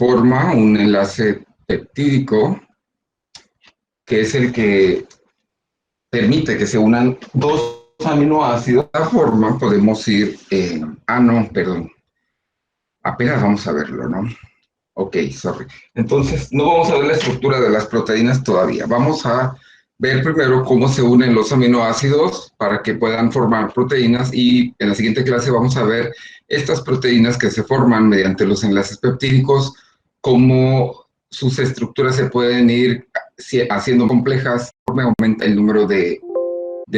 forma un enlace peptídico, que es el que permite que se unan dos aminoácidos. De esta forma podemos ir, no, perdón, apenas vamos a verlo, ¿no? Ok, sorry. Entonces, no vamos a ver la estructura de las proteínas todavía. Vamos a ver primero cómo se unen los aminoácidos para que puedan formar proteínas, y en la siguiente clase vamos a ver estas proteínas que se forman mediante los enlaces peptídicos, cómo sus estructuras se pueden ir haciendo complejas conforme aumenta el número de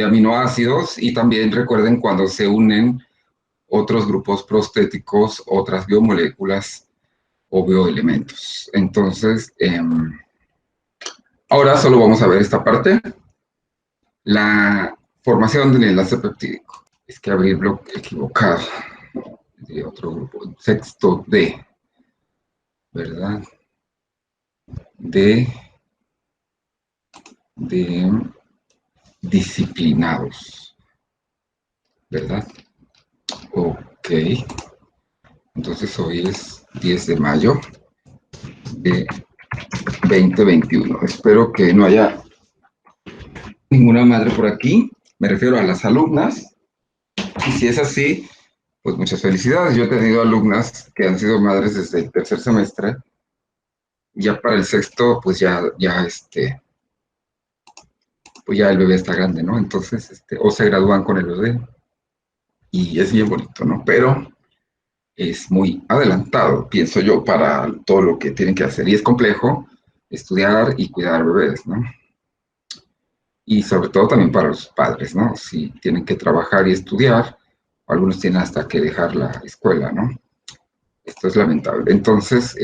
aminoácidos, y también recuerden cuando se unen otros grupos prostéticos, otras biomoléculas o bioelementos. Entonces, ahora solo vamos a ver esta parte, la formación del enlace peptídico. Es que abrí el bloque equivocado de otro grupo, sexto D, ¿verdad? De disciplinados, ¿verdad? Ok. Entonces hoy es 10 de mayo de 2021. Espero que no haya ninguna madre por aquí. Me refiero a las alumnas. Y si es así, pues muchas felicidades. Yo he tenido alumnas que han sido madres desde el tercer semestre. Ya para el sexto, pues pues ya el bebé está grande, ¿no? Entonces, o se gradúan con el bebé. Y es bien bonito, ¿no? Pero es muy adelantado, pienso yo, para todo lo que tienen que hacer. Y es complejo estudiar y cuidar bebés, ¿no? Y sobre todo también para los padres, ¿no? Si tienen que trabajar y estudiar, algunos tienen hasta que dejar la escuela, ¿no? Esto es lamentable. Entonces,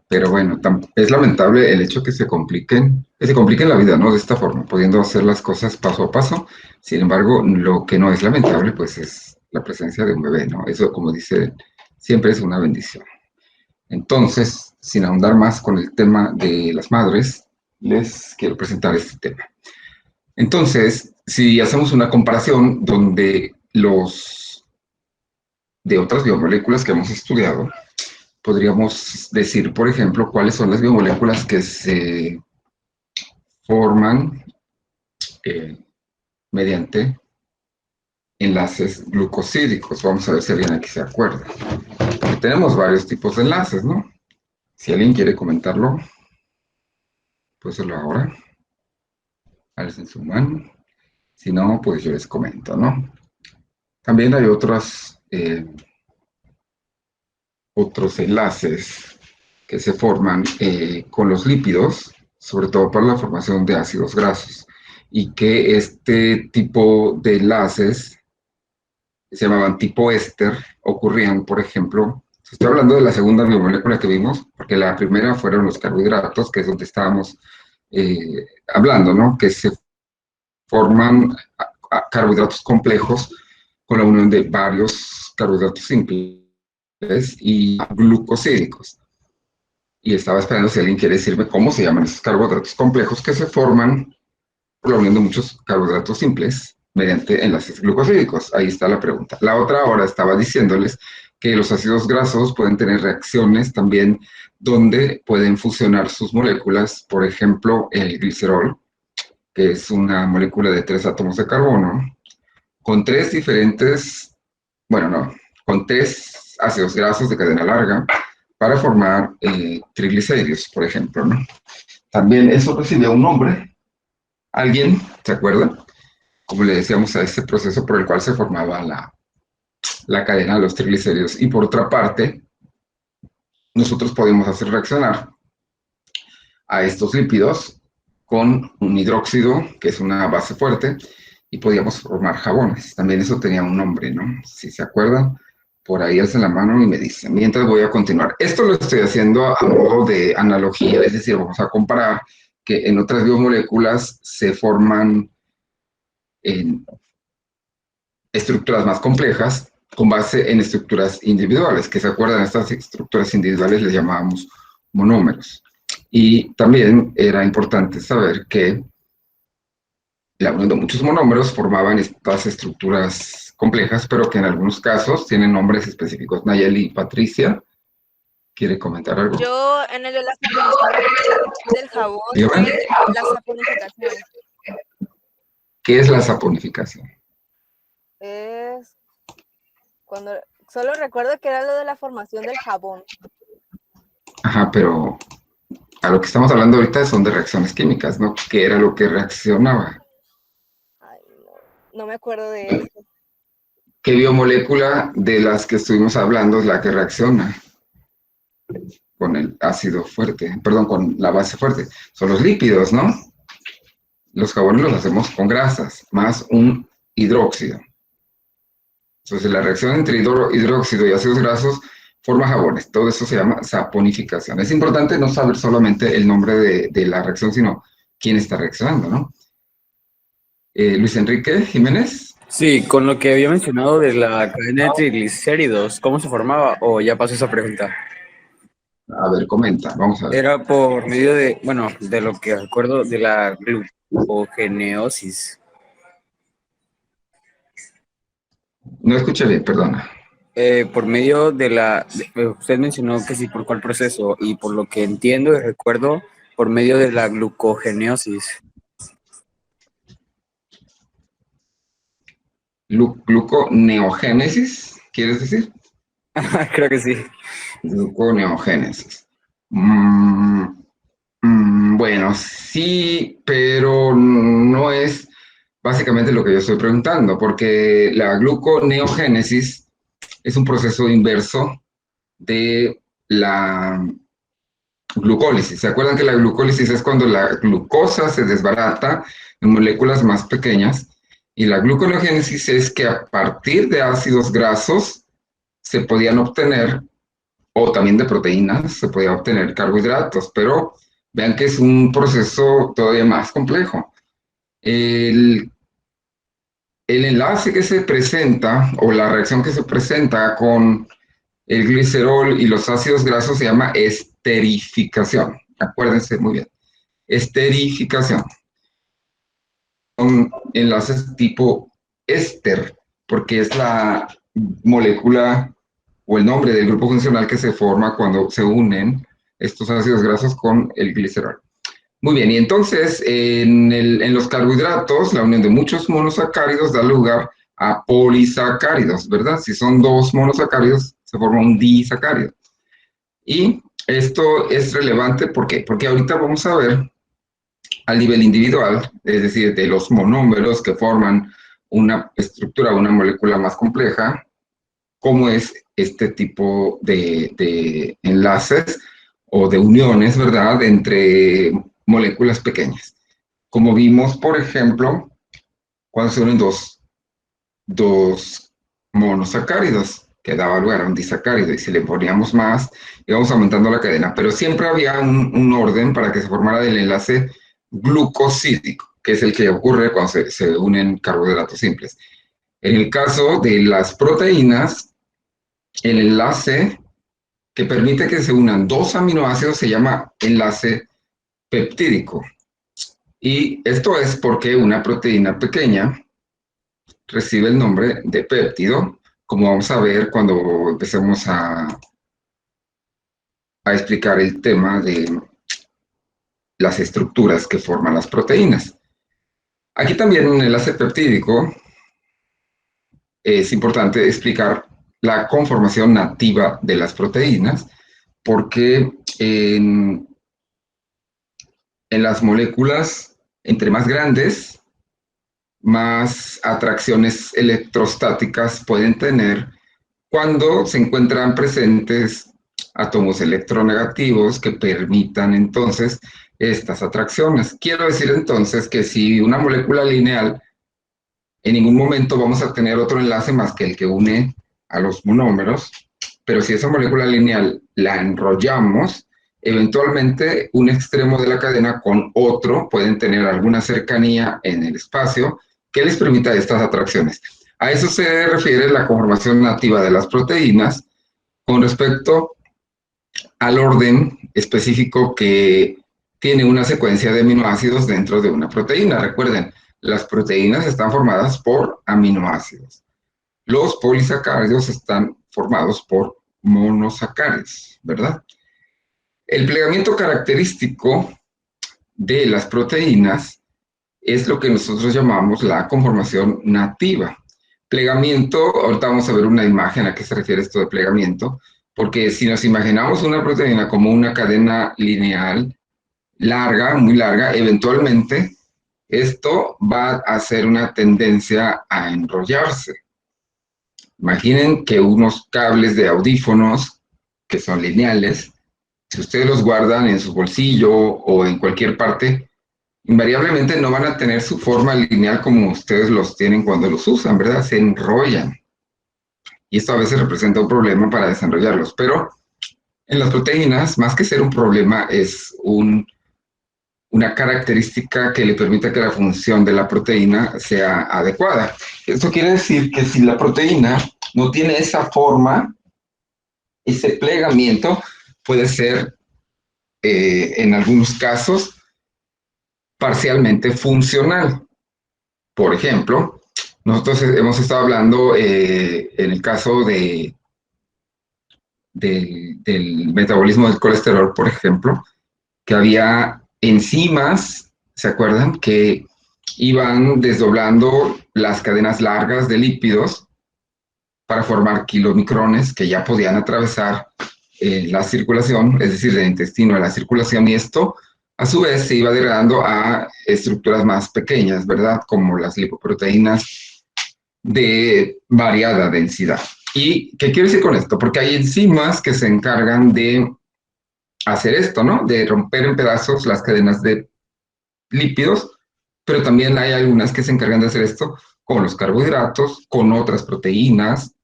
pero bueno, es lamentable el hecho que se compliquen la vida, ¿no? De esta forma, pudiendo hacer las cosas paso a paso. Sin embargo, lo que no es lamentable, pues es la presencia de un bebé, ¿no? Eso, como dice, siempre es una bendición. Entonces, sin ahondar más con el tema de las madres, les quiero presentar este tema. Entonces, si hacemos una comparación donde de otras biomoléculas que hemos estudiado, podríamos decir, por ejemplo, cuáles son las biomoléculas que se forman mediante enlaces glucosídicos. Vamos a ver si alguien aquí se acuerda. Porque tenemos varios tipos de enlaces, ¿no? Si alguien quiere comentarlo, pues hacerlo ahora. Alcen su mano. Si no, pues yo les comento, ¿no? También hay otros enlaces que se forman con los lípidos, sobre todo para la formación de ácidos grasos, y que este tipo de enlaces se llamaban tipo éster, ocurrían, por ejemplo, estoy hablando de la segunda biomolécula que vimos, porque la primera fueron los carbohidratos, que es donde estábamos hablando, ¿no? Que se forman carbohidratos complejos con la unión de varios carbohidratos simples y glucosídicos. Y estaba esperando si alguien quiere decirme cómo se llaman esos carbohidratos complejos que se forman por la unión de muchos carbohidratos simples mediante enlaces glucosídicos. Ahí está la pregunta. La otra ahora estaba diciéndoles que los ácidos grasos pueden tener reacciones también donde pueden fusionar sus moléculas, por ejemplo, el glicerol, que es una molécula de 3 átomos de carbono, con con 3 ácidos grasos de cadena larga para formar triglicéridos, por ejemplo, ¿no? También eso recibió un nombre. ¿Alguien se acuerda? Como le decíamos a ese proceso por el cual se formaba la cadena de los triglicéridos. Y por otra parte, nosotros podemos hacer reaccionar a estos lípidos con un hidróxido, que es una base fuerte, y podíamos formar jabones. También eso tenía un nombre, ¿no? Si se acuerdan, por ahí alzan la mano y me dicen. Mientras voy a continuar. Esto lo estoy haciendo a modo de analogía, es decir, vamos a comparar que en otras biomoléculas se forman en estructuras más complejas con base en estructuras individuales, que se acuerdan, estas estructuras individuales les llamábamos monómeros. Y también era importante saber que la unión de muchos monómeros formaban estas estructuras complejas, pero que en algunos casos tienen nombres específicos. Nayeli y Patricia, ¿Quiere comentar algo? Yo en el de la saponificación del jabón Dígame. es la saponificación. ¿Qué es la saponificación? Es cuando solo recuerdo que era lo de la formación del jabón. Ajá, pero a lo que estamos hablando ahorita son de reacciones químicas, ¿no? ¿Qué era lo que reaccionaba? Ay, no me acuerdo de eso. ¿Qué biomolécula de las que estuvimos hablando es la que reacciona con el ácido fuerte? Perdón, con la base fuerte. Son los lípidos, ¿no? Los jabones los hacemos con grasas, más un hidróxido. Entonces, la reacción entre hidróxido y ácidos grasos forma jabones. Todo eso se llama saponificación. Es importante no saber solamente el nombre de la reacción, sino quién está reaccionando, ¿no? Luis Enrique Jiménez. Sí, con lo que había mencionado de la cadena de triglicéridos, ¿cómo se formaba? O ya pasó esa pregunta. A ver, comenta, vamos a ver. Era por medio de, bueno, de lo que recuerdo de la glucogeneosis. No escuché bien, perdona. Por medio de usted mencionó que sí, por cuál proceso, y por lo que entiendo y recuerdo, por medio de la glucogeneosis. Gluconeogénesis, ¿quieres decir? Creo que sí. Gluconeogénesis. Bueno, sí, pero no es básicamente lo que yo estoy preguntando, porque la gluconeogénesis es un proceso inverso de la glucólisis. ¿Se acuerdan que la glucólisis es cuando la glucosa se desbarata en moléculas más pequeñas? Y la gluconeogénesis es que a partir de ácidos grasos se podían obtener, o también de proteínas, se podían obtener carbohidratos, pero vean que es un proceso todavía más complejo. El, el enlace que se presenta, o la reacción que se presenta con el glicerol y los ácidos grasos se llama esterificación. Acuérdense muy bien. Esterificación. Son enlaces tipo éster, porque es la molécula o el nombre del grupo funcional que se forma cuando se unen estos ácidos grasos con el glicerol. Muy bien, y entonces en los carbohidratos, la unión de muchos monosacáridos da lugar a polisacáridos, ¿verdad? Si son dos monosacáridos, se forma un disacárido. Y esto es relevante, ¿por qué? Porque ahorita vamos a ver al nivel individual, es decir, de los monómeros que forman una estructura, una molécula más compleja, cómo es este tipo de enlaces o de uniones, ¿verdad?, entre moléculas pequeñas. Como vimos, por ejemplo, cuando se unen dos monosacáridos, que daba lugar a un disacárido, y si le poníamos más, íbamos aumentando la cadena, pero siempre había un orden para que se formara el enlace glucosídico, que es el que ocurre cuando se unen carbohidratos simples. En el caso de las proteínas, el enlace que permite que se unan dos aminoácidos se llama enlace peptídico. Y esto es porque una proteína pequeña recibe el nombre de péptido, como vamos a ver cuando empecemos a explicar el tema de las estructuras que forman las proteínas. Aquí también en el enlace peptídico es importante explicar la conformación nativa de las proteínas, porque en las moléculas, entre más grandes, más atracciones electrostáticas pueden tener cuando se encuentran presentes átomos electronegativos que permitan entonces estas atracciones. Quiero decir entonces que si una molécula lineal, en ningún momento vamos a tener otro enlace más que el que une a los monómeros, pero si esa molécula lineal la enrollamos, eventualmente un extremo de la cadena con otro pueden tener alguna cercanía en el espacio que les permita estas atracciones. A eso se refiere la conformación nativa de las proteínas con respecto al orden específico que tiene una secuencia de aminoácidos dentro de una proteína. Recuerden, las proteínas están formadas por aminoácidos. Los polisacáridos están formados por monosacáridos, ¿verdad? El plegamiento característico de las proteínas es lo que nosotros llamamos la conformación nativa. Plegamiento, ahorita vamos a ver una imagen a qué se refiere esto de plegamiento, porque si nos imaginamos una proteína como una cadena lineal larga, muy larga, eventualmente esto va a ser una tendencia a enrollarse. Imaginen que unos cables de audífonos, que son lineales, si ustedes los guardan en su bolsillo o en cualquier parte, invariablemente no van a tener su forma lineal como ustedes los tienen cuando los usan, ¿verdad? Se enrollan. Y esto a veces representa un problema para desenrollarlos. Pero en las proteínas, más que ser un problema, es una característica que le permite que la función de la proteína sea adecuada. Esto quiere decir que si la proteína no tiene esa forma, ese plegamiento puede ser, en algunos casos, parcialmente funcional. Por ejemplo, nosotros hemos estado hablando en el caso del metabolismo del colesterol, por ejemplo, que había enzimas, ¿se acuerdan? Que iban desdoblando las cadenas largas de lípidos para formar kilomicrones que ya podían atravesar la circulación, es decir, del intestino a la circulación, y esto a su vez se iba degradando a estructuras más pequeñas, ¿verdad? Como las lipoproteínas de variada densidad. ¿Y qué quiero decir con esto? Porque hay enzimas que se encargan de hacer esto, ¿no? De romper en pedazos las cadenas de lípidos, pero también hay algunas que se encargan de hacer esto con los carbohidratos, con otras proteínas.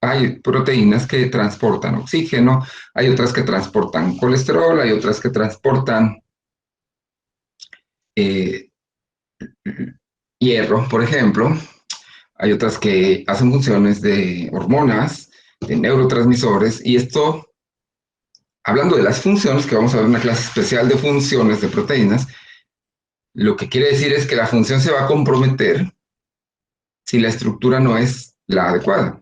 Hay proteínas que transportan oxígeno, hay otras que transportan colesterol, hay otras que transportan eh, hierro, por ejemplo. Hay otras que hacen funciones de hormonas, de neurotransmisores, y esto, hablando de las funciones, que vamos a ver una clase especial de funciones de proteínas, lo que quiere decir es que la función se va a comprometer si la estructura no es la adecuada.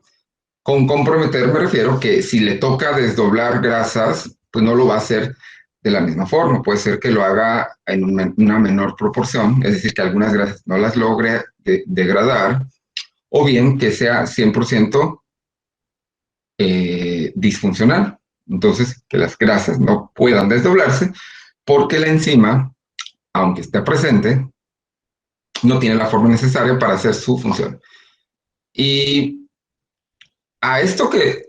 Con comprometer me refiero que si le toca desdoblar grasas, pues no lo va a hacer de la misma forma. Puede ser que lo haga en una menor proporción, es decir, que algunas grasas no las logre degradar, o bien que sea 100% disfuncional. Entonces, que las grasas no puedan desdoblarse porque la enzima, aunque esté presente, no tiene la forma necesaria para hacer su función. Y a esto que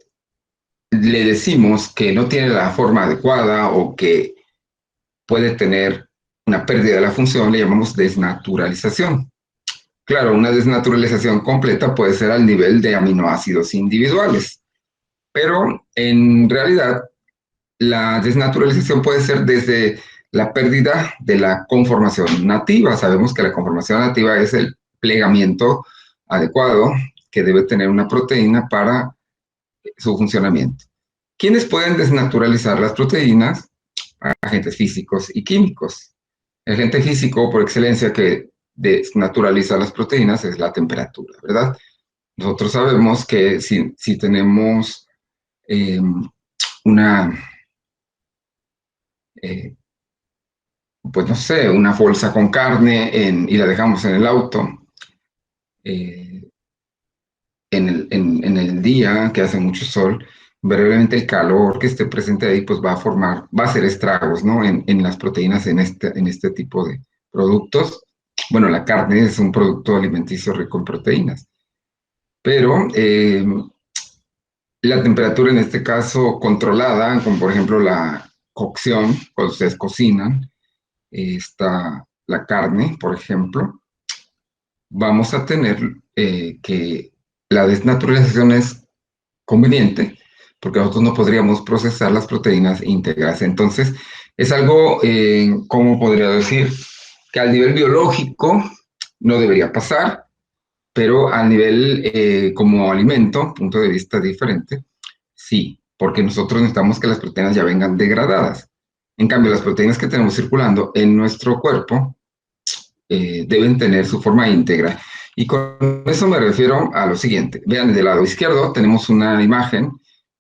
le decimos que no tiene la forma adecuada o que puede tener una pérdida de la función, le llamamos desnaturalización. Claro, una desnaturalización completa puede ser al nivel de aminoácidos individuales, pero en realidad la desnaturalización puede ser desde la pérdida de la conformación nativa. Sabemos que la conformación nativa es el plegamiento adecuado que debe tener una proteína para su funcionamiento. ¿Quiénes pueden desnaturalizar las proteínas? Agentes físicos y químicos. El agente físico por excelencia que desnaturaliza las proteínas es la temperatura, ¿verdad? Nosotros sabemos que si tenemos una, pues no sé, una bolsa con carne y la dejamos en el auto, en el día que hace mucho sol, brevemente el calor que esté presente ahí pues va a hacer estragos, ¿no? En las proteínas en este tipo de productos. Bueno, la carne es un producto alimenticio rico en proteínas, pero la temperatura en este caso controlada, como por ejemplo la cocción, cuando ustedes cocinan, está la carne, por ejemplo, vamos a tener que la desnaturalización es conveniente porque nosotros no podríamos procesar las proteínas íntegras. Entonces, es algo, ¿cómo podría decir? Que al nivel biológico no debería pasar, pero a nivel como alimento, punto de vista diferente, sí, porque nosotros necesitamos que las proteínas ya vengan degradadas. En cambio, las proteínas que tenemos circulando en nuestro cuerpo deben tener su forma íntegra. Y con eso me refiero a lo siguiente. Vean, del lado izquierdo tenemos una imagen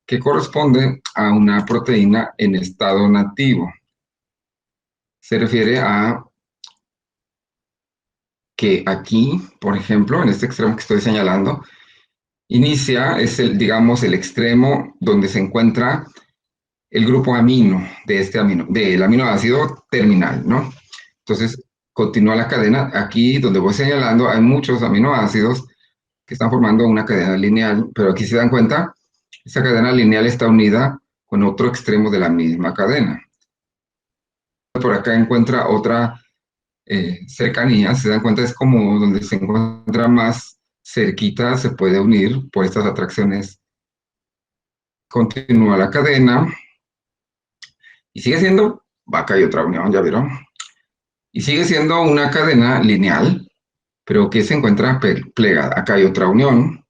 que corresponde a una proteína en estado nativo. Se refiere a que aquí, por ejemplo, en este extremo que estoy señalando, inicia, es el, digamos, el extremo donde se encuentra el grupo amino de este amino, del aminoácido terminal, ¿no? Entonces, continúa la cadena. Aquí, donde voy señalando, hay muchos aminoácidos que están formando una cadena lineal, pero aquí se dan cuenta, esa cadena lineal está unida con otro extremo de la misma cadena. Por acá encuentra otra cercanía, se dan cuenta, es como donde se encuentra más cerquita, se puede unir por estas atracciones. Continúa la cadena y sigue siendo, acá hay otra unión, ya vieron, y sigue siendo una cadena lineal, pero que se encuentra plegada. Acá hay otra unión,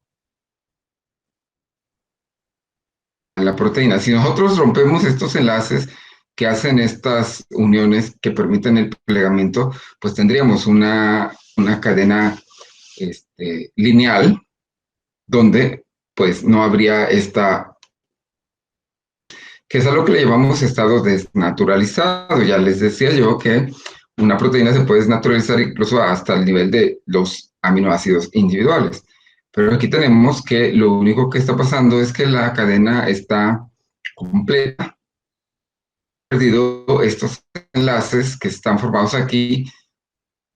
la proteína. Si nosotros rompemos estos enlaces que hacen estas uniones que permiten el plegamiento, pues tendríamos una cadena lineal donde pues no habría esta, que es a lo que le llamamos estado desnaturalizado. Ya les decía yo que una proteína se puede desnaturalizar incluso hasta el nivel de los aminoácidos individuales. Pero aquí tenemos que lo único que está pasando es que la cadena está completa. Perdido estos enlaces que están formados aquí,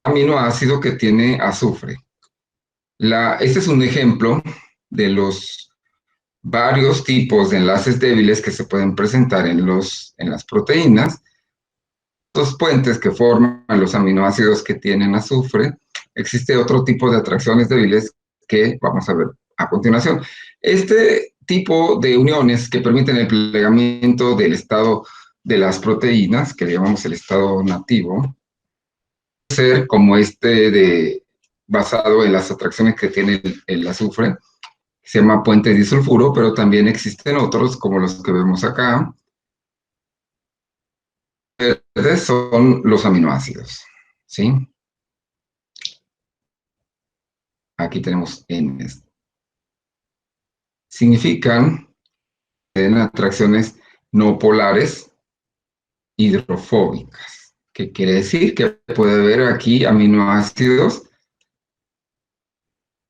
aminoácido que tiene azufre. Este es un ejemplo de los varios tipos de enlaces débiles que se pueden presentar en las proteínas. Estos puentes que forman los aminoácidos que tienen azufre, existe otro tipo de atracciones débiles que vamos a ver a continuación. Este tipo de uniones que permiten el plegamiento del estado de las proteínas, que le llamamos el estado nativo, puede ser como basado en las atracciones que tiene el azufre, que se llama puente disulfuro, pero también existen otros como los que vemos acá. Verdes son los aminoácidos, ¿sí? Aquí tenemos N. Significan atracciones no polares hidrofóbicas, que quiere decir que puede haber aquí aminoácidos,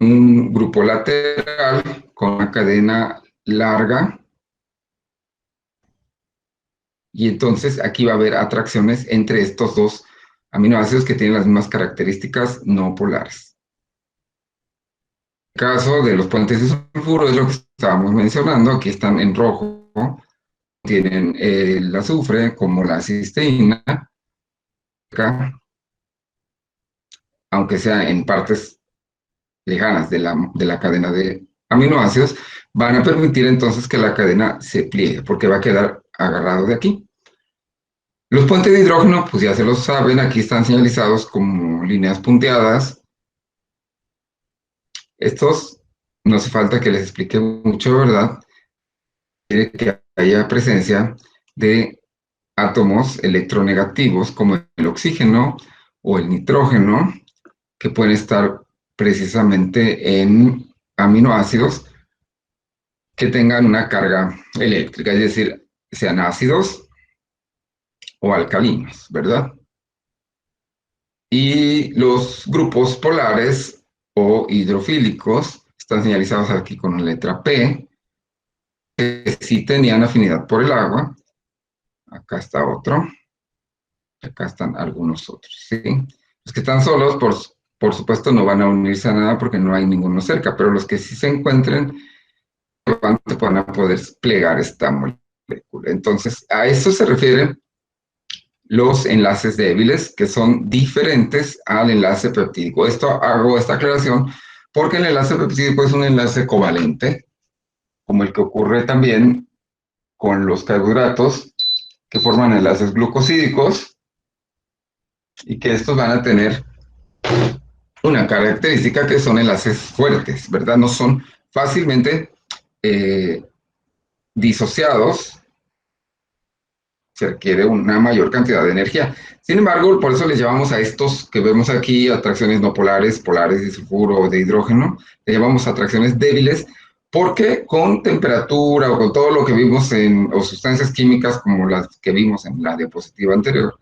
un grupo lateral con una cadena larga, y entonces aquí va a haber atracciones entre estos dos aminoácidos que tienen las mismas características no polares. En el caso de los puentes de sulfuro es lo que estábamos mencionando, aquí están en rojo, tienen el azufre como la cisteína, acá, aunque sea en partes lejanas de la cadena de aminoácidos, van a permitir entonces que la cadena se pliegue, porque va a quedar agarrado de aquí. Los puentes de hidrógeno, pues ya se los saben, aquí están señalizados como líneas punteadas. Estos, no hace falta que les explique mucho, ¿verdad? Quiere que haya presencia de átomos electronegativos, como el oxígeno o el nitrógeno, que pueden estar precisamente en aminoácidos que tengan una carga eléctrica, es decir, sean ácidos o alcalinos, ¿verdad? Y los grupos polares o hidrofílicos están señalizados aquí con la letra P, que sí tenían afinidad por el agua. Acá está otro. Acá están algunos otros, ¿sí? Los que están solos, por supuesto, no van a unirse a nada porque no hay ninguno cerca, pero los que sí se encuentren van a poder plegar esta molécula. Entonces, a eso se refieren los enlaces débiles, que son diferentes al enlace peptídico. Hago esta aclaración porque el enlace peptídico es un enlace covalente, como el que ocurre también con los carbohidratos, que forman enlaces glucosídicos, y que estos van a tener una característica que son enlaces fuertes, ¿verdad? No son fácilmente disociados, se requiere una mayor cantidad de energía. Sin embargo, por eso les llamamos a estos que vemos aquí atracciones no polares, polares de sulfuro o de hidrógeno, le llamamos atracciones débiles porque con temperatura o con todo lo que vimos o sustancias químicas como las que vimos en la diapositiva anterior,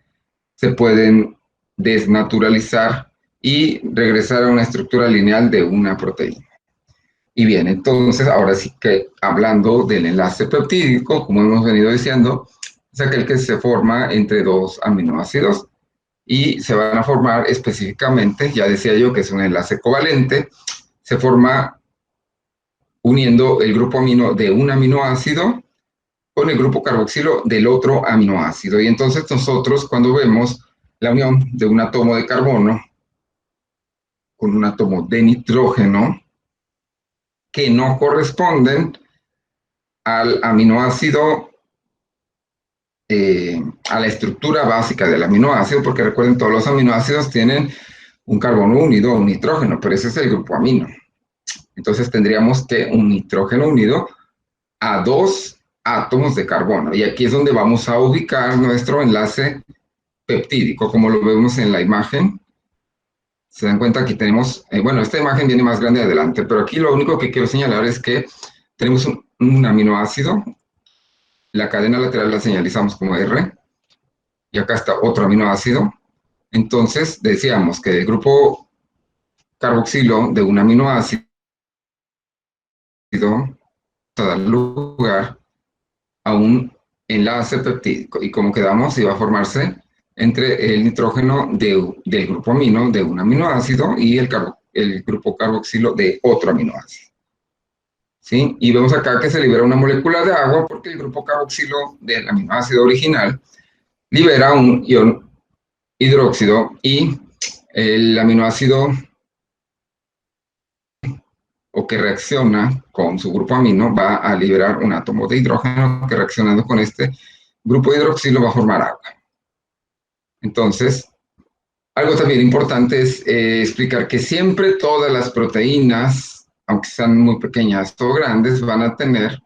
se pueden desnaturalizar y regresar a una estructura lineal de una proteína. Y bien, entonces ahora sí que hablando del enlace peptídico, como hemos venido diciendo, es aquel que se forma entre dos aminoácidos y se van a formar específicamente, ya decía yo que es un enlace covalente, se forma uniendo el grupo amino de un aminoácido con el grupo carboxilo del otro aminoácido. Y entonces nosotros cuando vemos la unión de un átomo de carbono con un átomo de nitrógeno que no corresponden al aminoácido, a la estructura básica del aminoácido, porque recuerden, todos los aminoácidos tienen un carbono unido a un nitrógeno, pero ese es el grupo amino. Entonces tendríamos que un nitrógeno unido a dos átomos de carbono. Y aquí es donde vamos a ubicar nuestro enlace peptídico, como lo vemos en la imagen. Se dan cuenta, aquí tenemos, bueno, esta imagen viene más grande adelante, pero aquí lo único que quiero señalar es que tenemos un aminoácido, la cadena lateral la señalizamos como R, y acá está otro aminoácido. Entonces, decíamos que el grupo carboxilo de un aminoácido va a dar lugar a un enlace peptídico. Y como quedamos, iba a formarse entre el nitrógeno del grupo amino de un aminoácido y el grupo carboxilo de otro aminoácido. ¿Sí? Y vemos acá que se libera una molécula de agua porque el grupo carboxilo del aminoácido original libera un ion hidróxido y el aminoácido o que reacciona con su grupo amino va a liberar un átomo de hidrógeno que reaccionando con este grupo hidroxilo va a formar agua. Entonces, algo también importante es explicar que siempre todas las proteínas, aunque sean muy pequeñas o grandes, van a tener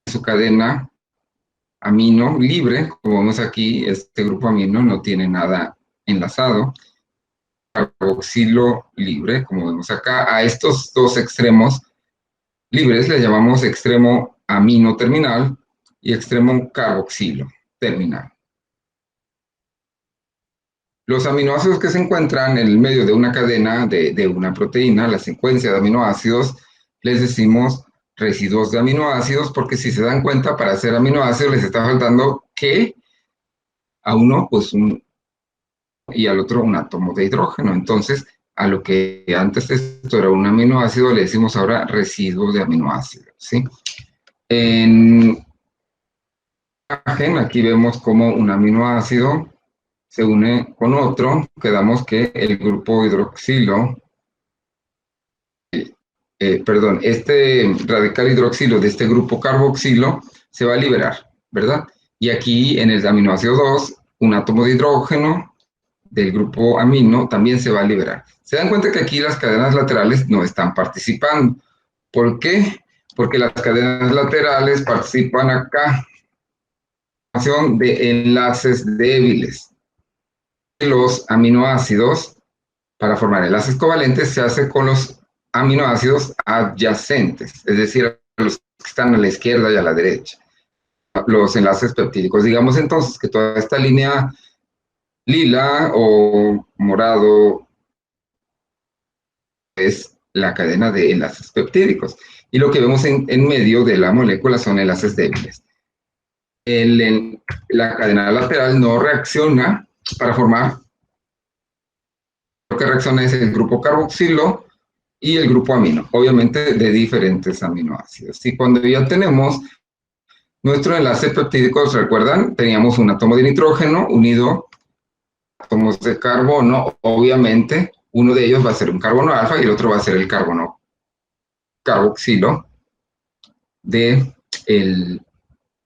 su cadena amino libre. Como vemos aquí, este grupo amino no tiene nada enlazado. Carboxilo libre, como vemos acá, a estos dos extremos libres le llamamos extremo amino terminal y extremo carboxilo terminal. Los aminoácidos que se encuentran en el medio de una cadena de una proteína, la secuencia de aminoácidos, les decimos residuos de aminoácidos, porque si se dan cuenta, para hacer aminoácidos les está faltando que a uno, pues y al otro un átomo de hidrógeno. Entonces, a lo que antes esto era un aminoácido, le decimos ahora residuos de aminoácidos, ¿sí? En la imagen, aquí vemos como un aminoácido se une con otro, quedamos que el grupo hidroxilo, este radical hidroxilo de este grupo carboxilo se va a liberar, ¿verdad? Y aquí en el aminoácido 2, un átomo de hidrógeno del grupo amino también se va a liberar. Se dan cuenta que aquí las cadenas laterales no están participando. ¿Por qué? Porque las cadenas laterales participan acá de enlaces débiles. Los aminoácidos, para formar enlaces covalentes, se hace con los aminoácidos adyacentes, es decir, los que están a la izquierda y a la derecha, los enlaces peptídicos. Digamos entonces que toda esta línea lila o morado es la cadena de enlaces peptídicos. Y lo que vemos en medio de la molécula son enlaces débiles. La cadena lateral no reacciona para formar. Lo que reacciona es el grupo carboxilo y el grupo amino, obviamente de diferentes aminoácidos. Y cuando ya tenemos nuestro enlace peptídico, ¿recuerdan? Teníamos un átomo de nitrógeno unido a átomos de carbono, obviamente uno de ellos va a ser un carbono alfa y el otro va a ser el carbono carboxilo del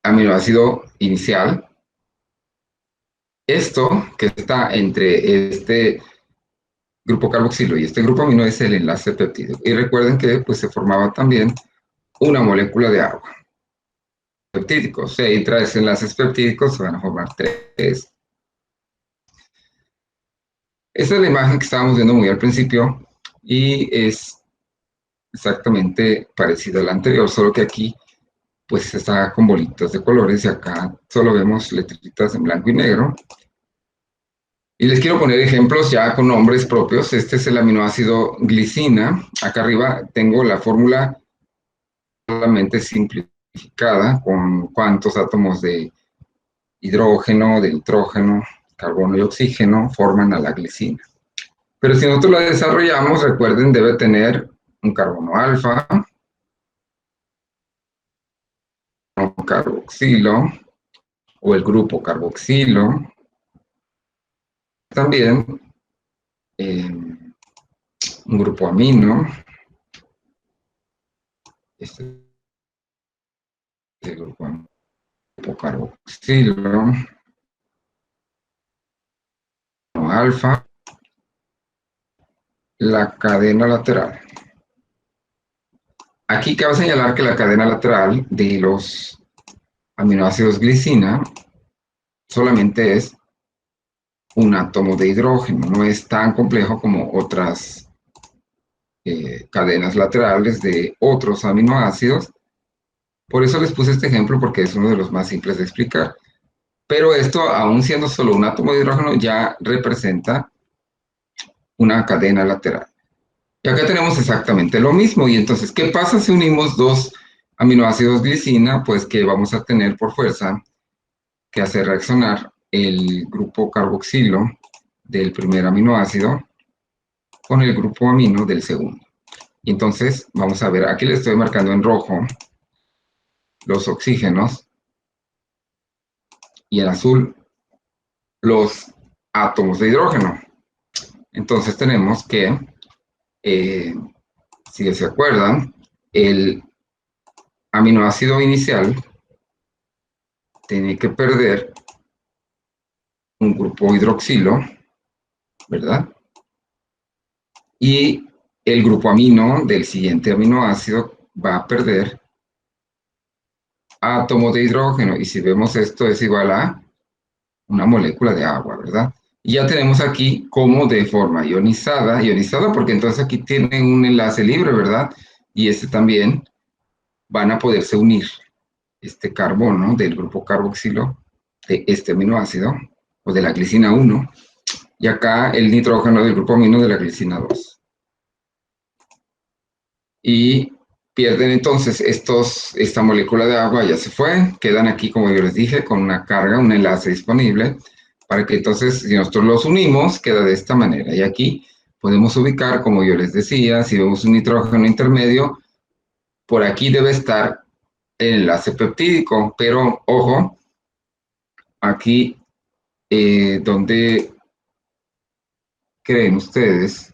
aminoácido inicial. Esto que está entre este grupo carboxilo y este grupo amino es el enlace peptídico. Y recuerden que pues, se formaba también una molécula de agua. Peptídicos, si hay tres enlaces peptídicos, se van a formar tres. Esta es la imagen que estábamos viendo muy al principio y es exactamente parecida a la anterior, solo que aquí pues está con bolitas de colores y acá solo vemos letritas en blanco y negro. Y les quiero poner ejemplos ya con nombres propios. Este es el aminoácido glicina. Acá arriba tengo la fórmula solamente simplificada con cuántos átomos de hidrógeno, de nitrógeno, carbono y oxígeno forman a la glicina. Pero si nosotros la desarrollamos, recuerden, debe tener un carbono alfa, un carboxilo o el grupo carboxilo. También un grupo amino. Este es el grupo carboxilo, alfa, la cadena lateral. Aquí cabe señalar que la cadena lateral de los aminoácidos glicina solamente es un átomo de hidrógeno, no es tan complejo como otras cadenas laterales de otros aminoácidos. Por eso les puse este ejemplo porque es uno de los más simples de explicar. Pero esto, aún siendo solo un átomo de hidrógeno, ya representa una cadena lateral. Y acá tenemos exactamente lo mismo. Y entonces, ¿qué pasa si unimos dos aminoácidos glicina? Pues que vamos a tener por fuerza que hacer reaccionar el grupo carboxilo del primer aminoácido con el grupo amino del segundo. Y entonces, vamos a ver, aquí le estoy marcando en rojo los oxígenos y en azul los átomos de hidrógeno. Entonces tenemos que, si se acuerdan, el aminoácido inicial tiene que perder un grupo hidroxilo, ¿verdad? Y el grupo amino del siguiente aminoácido va a perder átomos de hidrógeno. Y si vemos esto es igual a una molécula de agua, ¿verdad? Y ya tenemos aquí como de forma ionizada porque entonces aquí tienen un enlace libre, ¿verdad? Y este también van a poderse unir este carbono del grupo carboxilo de este aminoácido, o de la glicina 1, y acá el nitrógeno del grupo amino de la glicina 2. Y pierden entonces esta molécula de agua, ya se fue, quedan aquí, como yo les dije, con una carga, un enlace disponible, para que entonces, si nosotros los unimos, queda de esta manera. Y aquí podemos ubicar, como yo les decía, si vemos un nitrógeno intermedio, por aquí debe estar el enlace peptídico, pero ojo, aquí donde creen ustedes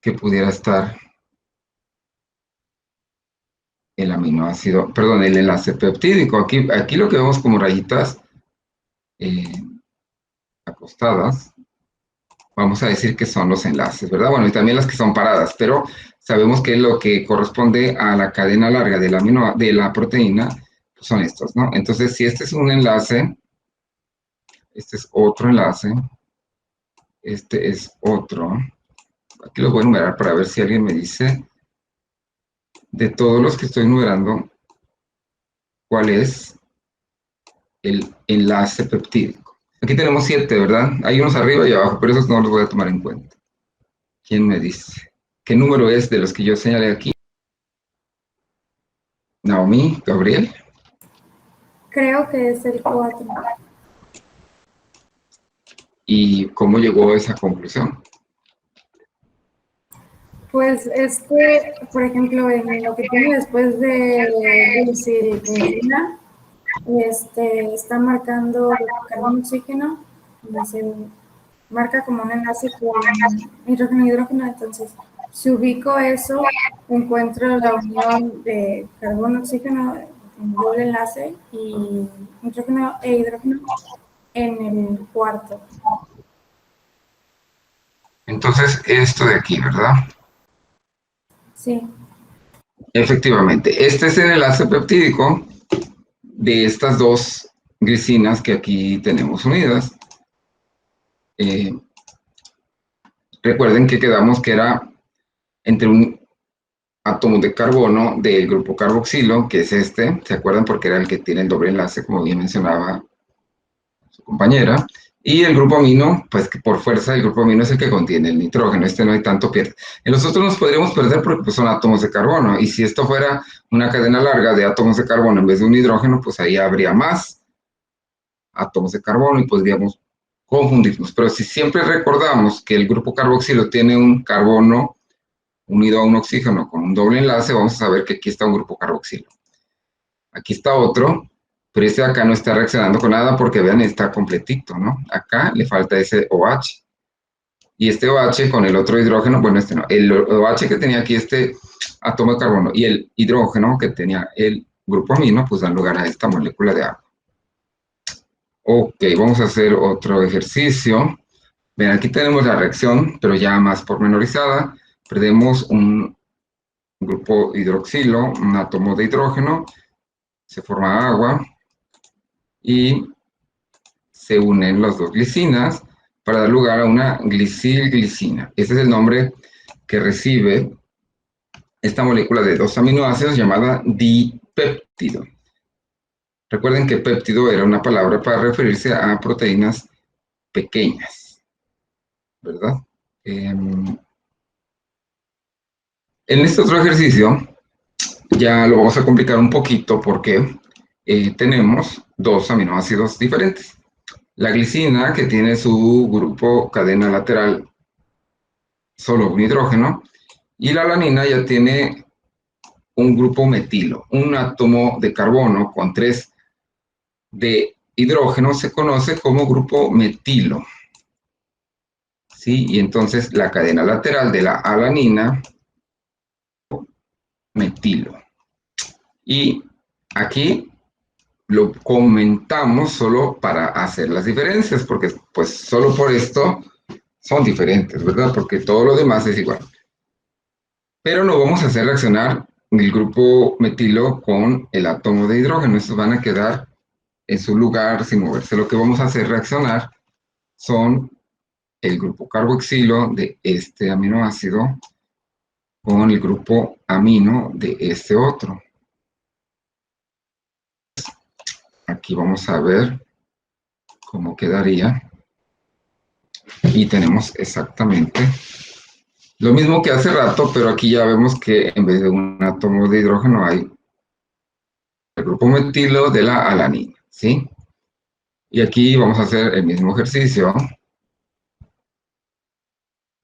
que pudiera estar el aminoácido, perdón, el enlace peptídico. Aquí lo que vemos como rayitas eh, acostadas, vamos a decir que son los enlaces, ¿verdad? Bueno, y también las que son paradas, pero sabemos que lo que corresponde a la cadena larga de la proteína pues son estos, ¿no? Entonces, si este es un enlace, este es otro enlace, este es otro. Aquí los voy a enumerar para ver si alguien me dice de todos los que estoy numerando, ¿cuál es el enlace peptídico? Aquí tenemos 7, ¿verdad? Hay unos arriba y abajo, pero esos no los voy a tomar en cuenta. ¿Quién me dice? ¿Qué número es de los que yo señalé aquí? Naomi, Gabriel. Creo que es el 4. ¿Y cómo llegó a esa conclusión? Pues por ejemplo, en lo que tiene después de glicina, está marcando carbono oxígeno, y se marca como un enlace con hidrógeno y hidrógeno. Entonces, si ubico eso, encuentro la unión de carbono oxígeno en doble enlace y nitrógeno e hidrógeno en el cuarto. Entonces, esto de aquí, ¿verdad? Sí. Efectivamente, este es el enlace peptídico de estas dos glicinas que aquí tenemos unidas. Recuerden que quedamos que era entre un átomos de carbono del grupo carboxilo, que es este, ¿se acuerdan? Porque era el que tiene el doble enlace, como bien mencionaba su compañera. Y el grupo amino, pues que por fuerza el grupo amino es el que contiene el nitrógeno, este no hay tanto pierde. En los otros nos podríamos perder porque pues, son átomos de carbono, y si esto fuera una cadena larga de átomos de carbono en vez de un hidrógeno, pues ahí habría más átomos de carbono y podríamos confundirnos. Pero si siempre recordamos que el grupo carboxilo tiene un carbono unido a un oxígeno con un doble enlace, vamos a saber que aquí está un grupo carboxilo. Aquí está otro, pero este de acá no está reaccionando con nada porque vean, está completito, ¿no? Acá le falta ese OH. Y este OH con el otro hidrógeno, bueno, este no, el OH que tenía aquí este átomo de carbono y el hidrógeno que tenía el grupo amino, pues dan lugar a esta molécula de agua. Ok, vamos a hacer otro ejercicio. Ven, aquí tenemos la reacción, pero ya más pormenorizada. Perdemos un grupo hidroxilo, un átomo de hidrógeno, se forma agua y se unen las dos glicinas para dar lugar a una glisilglicina. Ese es el nombre que recibe esta molécula de 2 aminoácidos llamada dipéptido. Recuerden que péptido era una palabra para referirse a proteínas pequeñas, ¿verdad? En este otro ejercicio ya lo vamos a complicar un poquito porque tenemos 2 aminoácidos diferentes. La glicina, que tiene su grupo cadena lateral, solo un hidrógeno, y la alanina ya tiene un grupo metilo, un átomo de carbono con 3 de hidrógeno, se conoce como grupo metilo. ¿Sí? Y entonces la cadena lateral de la alanina, metilo. Y aquí lo comentamos solo para hacer las diferencias, porque pues solo por esto son diferentes, ¿verdad? Porque todo lo demás es igual. Pero no vamos a hacer reaccionar el grupo metilo con el átomo de hidrógeno. Estos van a quedar en su lugar sin moverse. Lo que vamos a hacer reaccionar son el grupo carboxilo de este aminoácido con el grupo amino de este otro. Aquí vamos a ver cómo quedaría. Y tenemos exactamente lo mismo que hace rato, pero aquí ya vemos que en vez de un átomo de hidrógeno hay el grupo metilo de la alanina, ¿sí? Y aquí vamos a hacer el mismo ejercicio.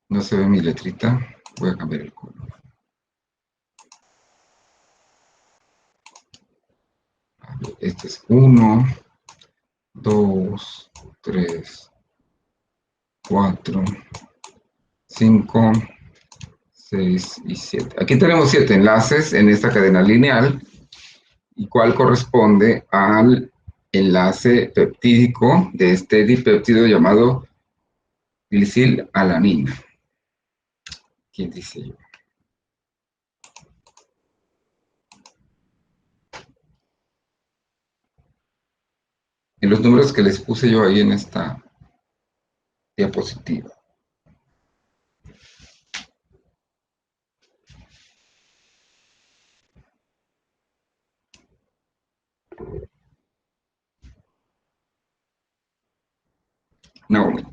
No se ve mi letrita, voy a cambiar el color. A ver, este es 1, 2, 3, 4, 5, 6 y 7. Aquí tenemos 7 enlaces en esta cadena lineal, y cuál corresponde al enlace peptídico de este dipéptido llamado glicilalanina. ¿Quién dice yo? En los números que les puse yo ahí en esta diapositiva. Naomi.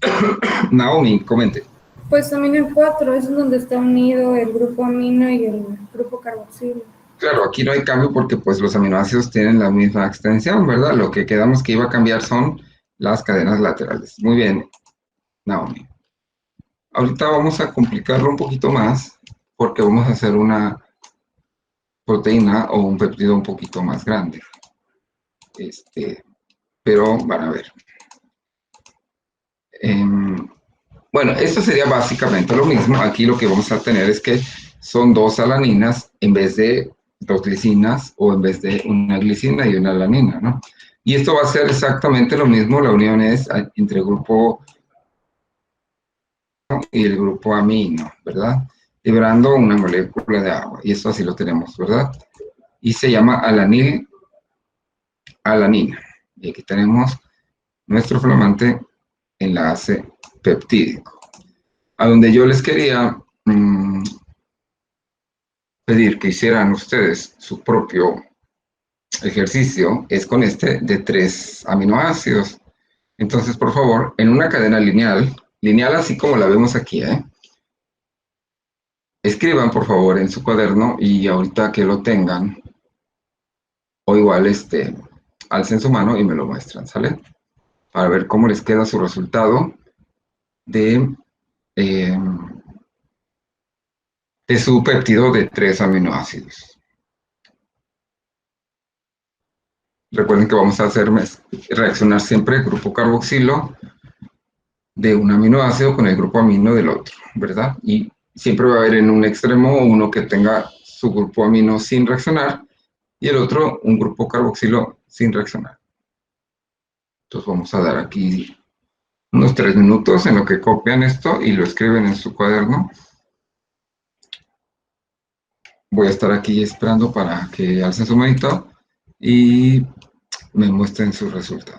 Naomi, comente. Pues también el 4 es donde está unido el grupo amino y el grupo carboxilo. Claro, aquí no hay cambio porque pues los aminoácidos tienen la misma extensión, ¿verdad? Lo que quedamos que iba a cambiar son las cadenas laterales. Muy bien, Naomi. Ahorita vamos a complicarlo un poquito más porque vamos a hacer una proteína o un péptido un poquito más grande. Pero van a ver. Bueno, esto sería básicamente lo mismo. Aquí lo que vamos a tener es que son 2 alaninas en vez de 2 glicinas o en vez de una glicina y una alanina, ¿no? Y esto va a ser exactamente lo mismo. La unión es entre el grupo y el grupo amino, ¿verdad? Liberando una molécula de agua. Y esto así lo tenemos, ¿verdad? Y se llama alanil alanina. Y aquí tenemos nuestro flamante enlace peptídico. A donde yo les quería pedir que hicieran ustedes su propio ejercicio es con este de 3 aminoácidos. Entonces, por favor, en una cadena lineal, lineal así como la vemos aquí, escriban, por favor, en su cuaderno y ahorita que lo tengan, o igual, alcen su mano y me lo muestran, ¿sale? Para ver cómo les queda su resultado de, eh, de su péptido de 3 aminoácidos. Recuerden que vamos a hacer reaccionar siempre el grupo carboxilo de un aminoácido con el grupo amino del otro, ¿verdad? Y siempre va a haber en un extremo uno que tenga su grupo amino sin reaccionar y el otro un grupo carboxilo sin reaccionar. Entonces vamos a dar aquí unos 3 minutos en lo que copian esto y lo escriben en su cuaderno. Voy a estar aquí esperando para que alcen su manito y me muestren su resultado.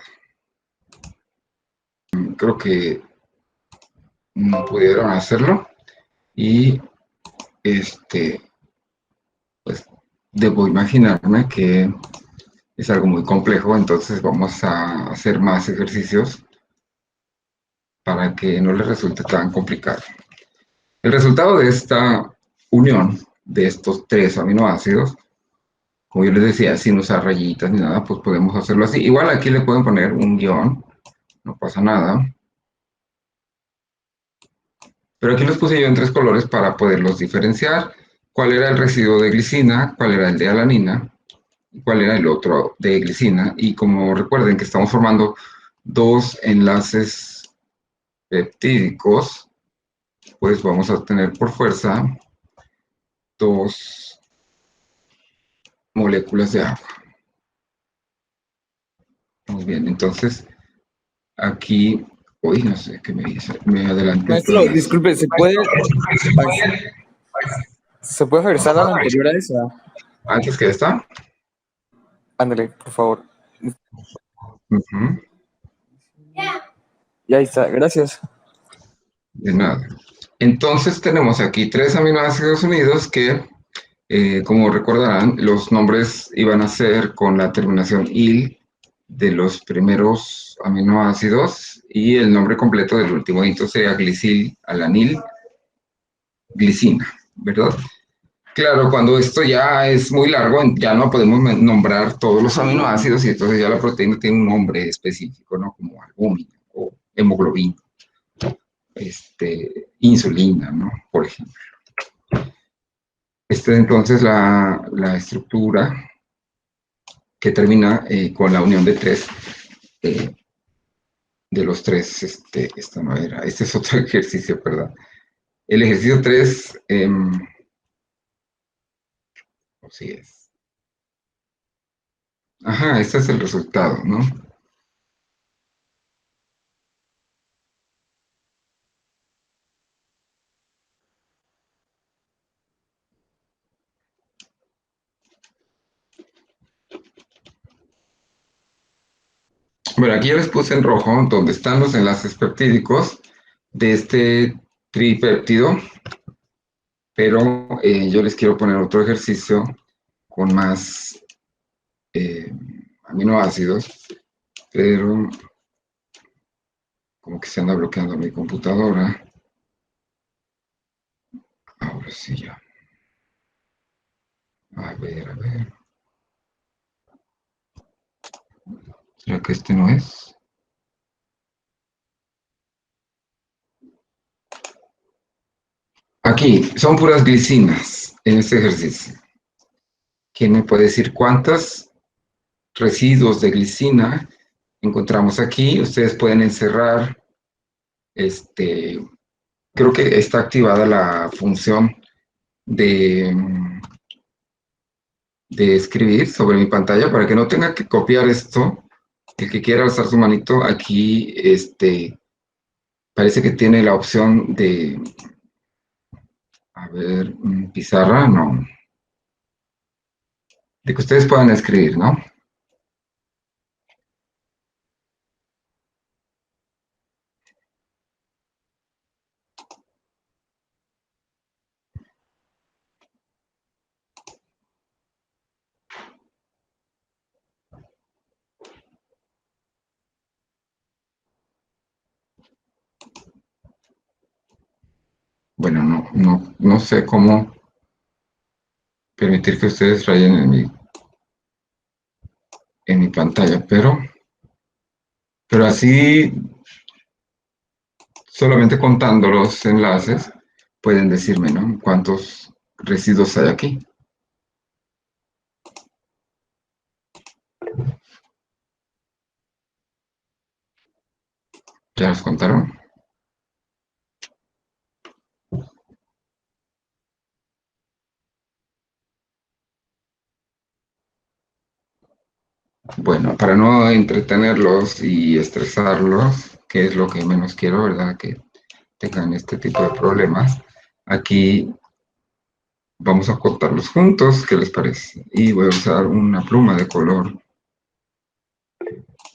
Creo que no pudieron hacerlo y pues debo imaginarme que es algo muy complejo, entonces vamos a hacer más ejercicios para que no les resulte tan complicado. El resultado de esta unión de estos 3 aminoácidos, como yo les decía, sin usar rayitas ni nada, pues podemos hacerlo así. Igual aquí le pueden poner un guión, no pasa nada. Pero aquí los puse yo en 3 colores para poderlos diferenciar. ¿Cuál era el residuo de glicina? ¿Cuál era el de alanina? ¿Cuál era el otro de glicina? Y como recuerden que estamos formando 2 enlaces peptídicos, pues vamos a tener por fuerza 2 moléculas de agua. Muy bien, entonces aquí, uy, no sé qué me dice, me adelanté. Maestro, disculpe, ¿se puede regresar a la anterior a esa? Antes que esta. Ándale, por favor. Uh-huh. Y ahí está, gracias. De nada. Entonces tenemos aquí 3 aminoácidos unidos que, como recordarán, los nombres iban a ser con la terminación -il de los primeros aminoácidos y el nombre completo del último. Entonces sería glisil, alanil, glicina, ¿verdad? Claro, cuando esto ya es muy largo, ya no podemos nombrar todos los aminoácidos y entonces ya la proteína tiene un nombre específico, ¿no? Como albúmina o hemoglobina, insulina, ¿no? Por ejemplo. Esta es entonces la estructura que termina con la unión de 3, de los 3, esta no era, este es otro ejercicio, perdón. El ejercicio 3, así es. Ajá, este es el resultado, ¿no? Bueno, aquí ya les puse en rojo donde están los enlaces peptídicos de este tripéptido, pero yo les quiero poner otro ejercicio con más aminoácidos, pero como que se anda bloqueando mi computadora. Ahora sí ya. A ver, a ver. ¿Será que este no es? Aquí, son puras glicinas en este ejercicio. ¿Quién me puede decir cuántos residuos de glicina encontramos aquí? Ustedes pueden encerrar, creo que está activada la función de, de escribir sobre mi pantalla para que no tenga que copiar esto. El que quiera alzar su manito, aquí, parece que tiene la opción de, a ver, pizarra, no. De que ustedes puedan escribir, ¿no? no sé cómo permitir que ustedes rayen en mi pantalla, pero así, solamente contando los enlaces, pueden decirme, ¿no? ¿Cuántos residuos hay aquí? ¿Ya los contaron? Bueno, para no entretenerlos y estresarlos, que es lo que menos quiero, ¿verdad? Que tengan este tipo de problemas. Aquí vamos a cortarlos juntos, ¿qué les parece? Y voy a usar una pluma de color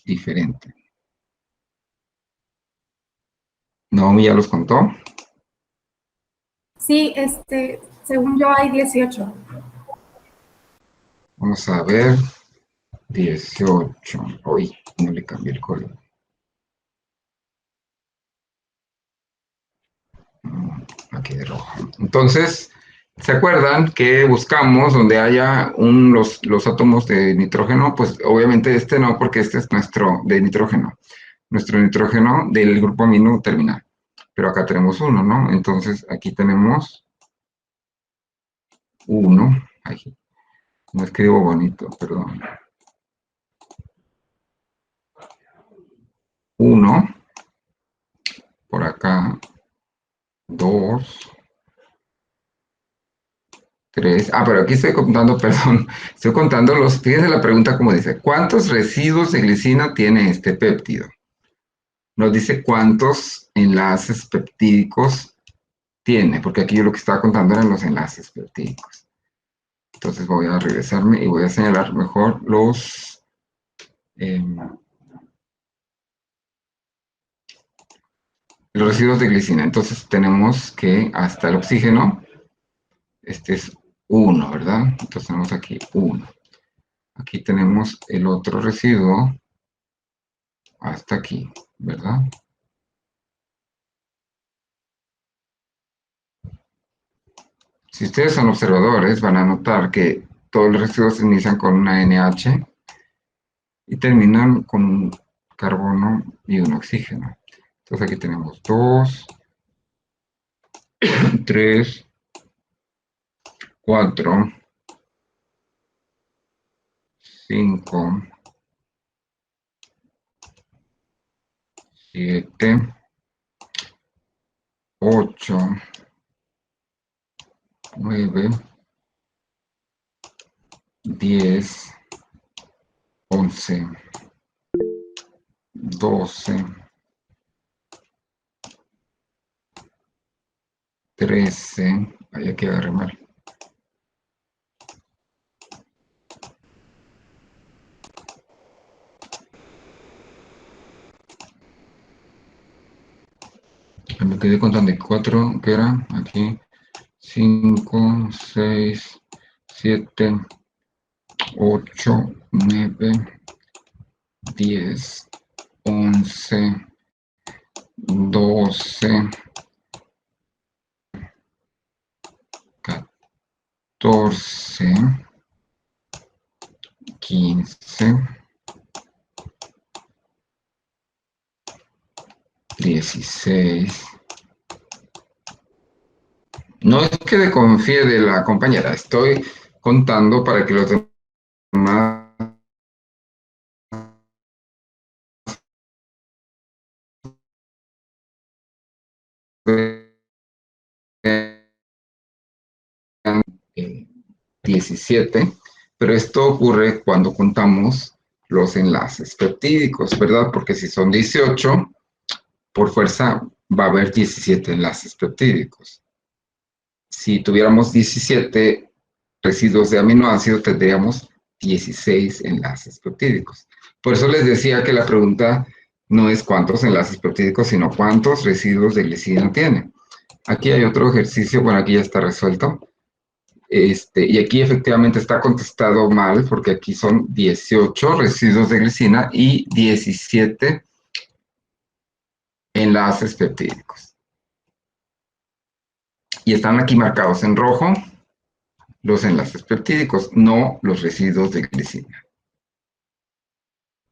diferente. Naomi ya los contó. Sí, según yo hay 18. Vamos a ver. 18. Hoy no le cambié el color. Aquí de rojo. Entonces, ¿se acuerdan que buscamos donde haya los átomos de nitrógeno? Pues obviamente este no, porque este es nuestro de nitrógeno. Nuestro nitrógeno del grupo amino terminal. Pero acá tenemos uno, ¿no? Entonces aquí tenemos uno. Ay, no escribo bonito, perdón. Uno. Por acá. 2. 3. Pero aquí estoy contando, perdón, estoy contando fíjense la pregunta como dice, ¿cuántos residuos de glicina tiene este péptido? Nos dice cuántos enlaces peptídicos tiene, porque aquí yo lo que estaba contando eran los enlaces peptídicos. Entonces voy a regresarme y voy a señalar mejor los residuos de glicina. Entonces tenemos que hasta el oxígeno, este es 1, ¿verdad? Entonces tenemos aquí 1. Aquí tenemos el otro residuo hasta aquí, ¿verdad? Si ustedes son observadores, van a notar que todos los residuos inician con una NH y terminan con un carbono y un oxígeno. Entonces aquí tenemos 2, 3, 4, 5, 7, 8, 9, 10, 11, 12, 13, vaya que agarré mal. 'Me quedé contando 4, que era aquí, 5, 6, 7, 8, 9, 10, 11, 12, 14, 15, 16. No es que desconfíe de la compañera, estoy contando para que los demás vean 17, pero esto ocurre cuando contamos los enlaces peptídicos, ¿verdad? Porque si son 18, por fuerza va a haber 17 enlaces peptídicos. Si tuviéramos 17 residuos de aminoácidos, tendríamos 16 enlaces peptídicos. Por eso les decía que la pregunta no es cuántos enlaces peptídicos, sino cuántos residuos de glicina tiene. Aquí hay otro ejercicio, bueno, aquí ya está resuelto. Y aquí efectivamente está contestado mal, porque aquí son 18 residuos de glicina y 17 enlaces peptídicos. Y están aquí marcados en rojo los enlaces peptídicos, no los residuos de glicina.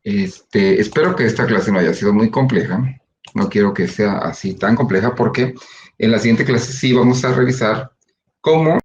Espero que esta clase no haya sido muy compleja. No quiero que sea así tan compleja porque en la siguiente clase sí vamos a revisar cómo